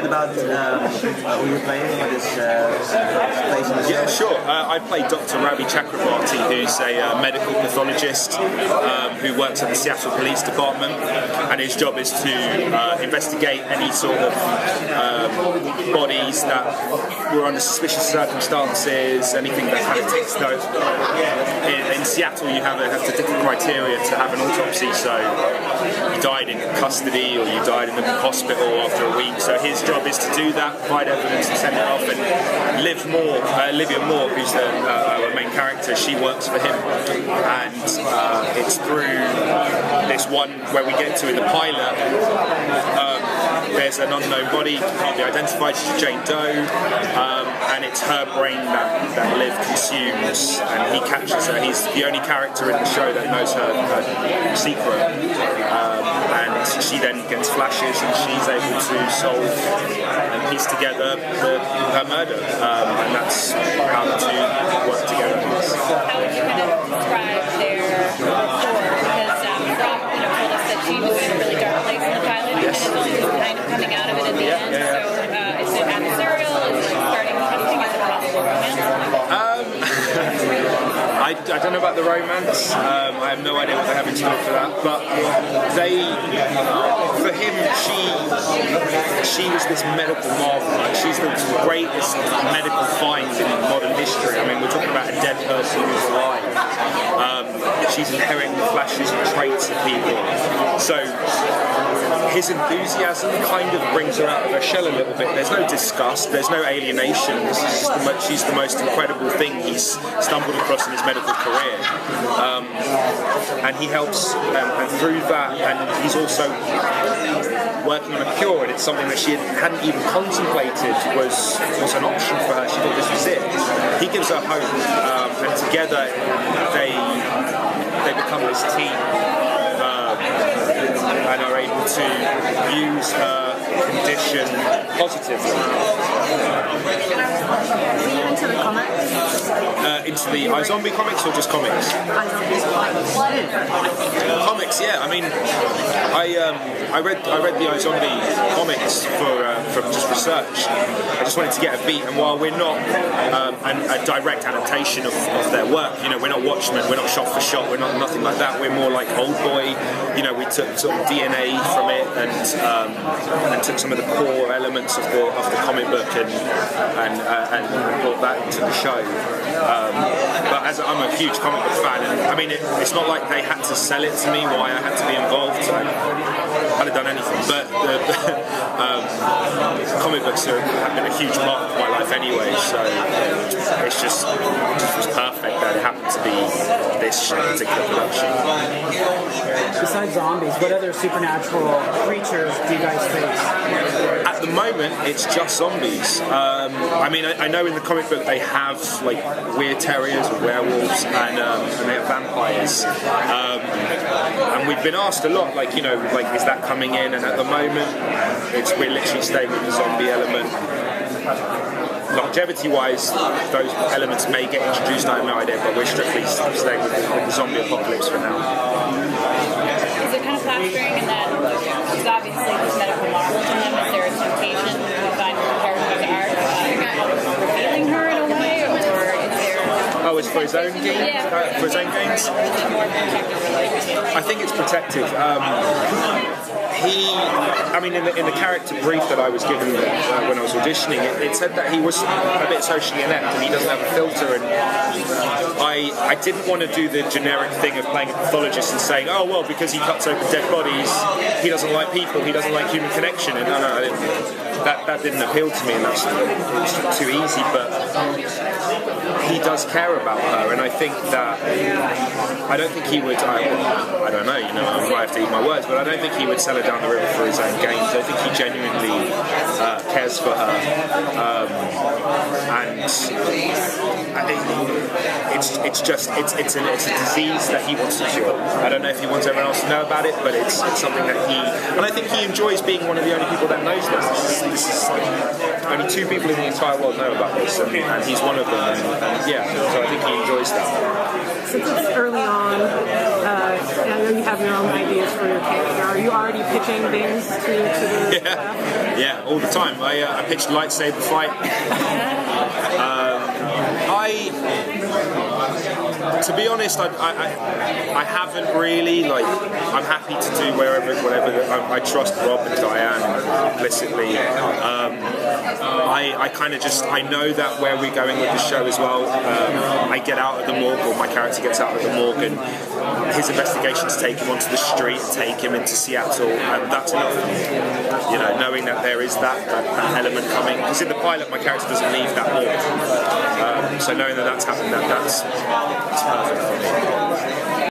about who you're playing? What is place in the show? Yeah, sure. I play Dr. Ravi Chakrabarti, who's a medical pathologist who works at the Seattle Police Department, and his job is to investigate any sort of bodies that were under suspicious circumstances, anything that's had a tick stone. In Seattle, you have to different criteria to have an autopsy, so you died in custody or you died in the hospital after a week. So his job is to do that, provide evidence and send it off. And Olivia Moore, who's the main character, she works for him. And it's through this one where we get to in the pilot, there's an unknown body, can't be identified, she's Jane Doe, and it's her brain that Liv consumes, and he captures her. He's the only character in the show that knows her secret, and she then gets flashes and she's able to solve and piece together her murder, and that's how the two work together. How would you kind of describe their story? Because Rob told us that she was in a really dark place in the pilot, and it's only kind of coming out of it at the end. So is it adversarial? Is it starting testing? Is it possible romance? I don't know about the romance. I have no idea what they have in store for that. But for him, she was this medical marvel. Like, she's the greatest medical find in modern history. I mean, we're talking about a dead person who's alive. She's inheriting the flashes and traits of people. So his enthusiasm kind of brings her out of her shell a little bit. There's no disgust, there's no alienation. She's the most incredible thing he's stumbled across in his medical career. And he helps, and through that, and he's also working on a cure, and it's something that she hadn't even contemplated was an option for her. She thought this was it. He gives her hope, and together they become this team, and are able to use her condition positively. Are you into the comics? Into the iZombie comics or just comics? Comics, yeah. I mean, I read the iZombie comics for just research. I just wanted to get a beat, and while we're not a direct adaptation of their work, you know, we're not Watchmen, we're not shot for shot, we're not nothing like that. We're more like Old Boy. You know, we took sort of DNA from it and took some of the core elements of the comic book and brought that into the show. But as I'm a huge comic book fan, and I mean, it's not like they had to sell it to me why I had to be involved. I'd have done anything. But the comic books have been a huge part of my life anyway, so it just was perfect that it happened to be this particular production. Besides zombies, what other supernatural creatures do you guys face? At the moment, it's just zombies. I mean, I know in the comic book they have like weird terriers or werewolves, and they have vampires. And we've been asked a lot, like, you know, like, is that coming in? And at the moment, we're literally staying with the zombie element. Longevity-wise, those elements may get introduced, I have no idea, but we're strictly staying with the zombie apocalypse for now. Is it kind of plastering in that, because obviously there's medical marvel to him, is there a temptation to find characters art revealing her in a way, or is there... Oh, it's for his own gains? Yeah. For his own gains? I think it's protective. I mean, in the character brief that I was given when I was auditioning, it said that he was a bit socially inept and he doesn't have a filter, and I didn't want to do the generic thing of playing a pathologist and saying, oh, well, because he cuts open dead bodies, he doesn't like people, he doesn't like human connection, and no, that didn't appeal to me, and that's too easy, but he does care about her, and I think that I don't think he would, I don't know, you know, I might have to eat my words, but I don't think he would sell her down the river for his own gains. I think he genuinely cares for her, and I think it's a disease that he wants to cure. I don't know if he wants everyone else to know about it, but it's something that and I think he enjoys being one of the only people that knows this. This is only 2 people in the entire world know about this, and he's one of them, and yeah, so I think he enjoys that. since it's early on, and I know you have your own ideas for your character, are you already pitching things to the staff? Yeah, all the time. I pitched lightsaber fight. To be honest, I haven't really, like, I'm happy to do whatever. I trust Rob and Diane implicitly. I kind of just, I know that where we're going with the show as well, I get out of the morgue, or my character gets out of the morgue, and his investigations take him onto the street and take him into Seattle, and that's enough for me. You know, knowing that there is that element coming, because in the pilot my character doesn't leave that morgue. So knowing that that's happened, that's perfect for me.